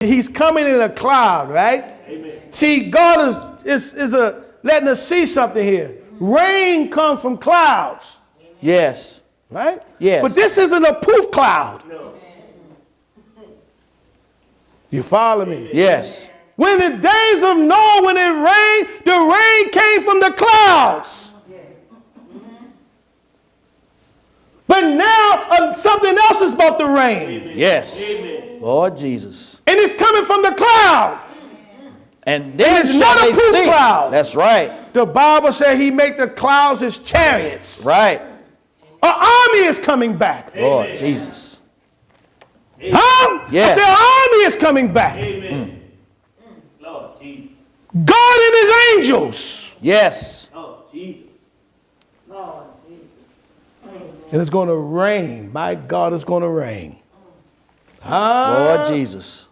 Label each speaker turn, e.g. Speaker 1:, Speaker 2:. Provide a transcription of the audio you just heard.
Speaker 1: He's coming in a cloud, right? Amen. See, God is letting us see something here. Rain comes from clouds.
Speaker 2: Yes.
Speaker 1: Right?
Speaker 2: Yes.
Speaker 1: But this isn't a poof cloud. No. You follow me?
Speaker 2: Yes.
Speaker 1: When the days of Noah, when it rained, the rain came from the clouds. But now something else is about to rain.
Speaker 2: Yes. Amen. Lord Jesus.
Speaker 1: And it's coming from the clouds.
Speaker 2: And then
Speaker 1: it's not a poof cloud.
Speaker 2: That's right.
Speaker 1: The Bible said he make the clouds his chariots.
Speaker 2: Right.
Speaker 1: An army is coming back.
Speaker 2: Lord Jesus.
Speaker 1: Huh?
Speaker 2: Yes.
Speaker 1: I said an army is coming back.
Speaker 3: Amen. Lord Jesus.
Speaker 1: God and his angels.
Speaker 2: Yes.
Speaker 3: Oh, Jesus. Lord Jesus.
Speaker 1: And it's going to rain. My God, it's going to rain. Huh?
Speaker 2: Lord Jesus.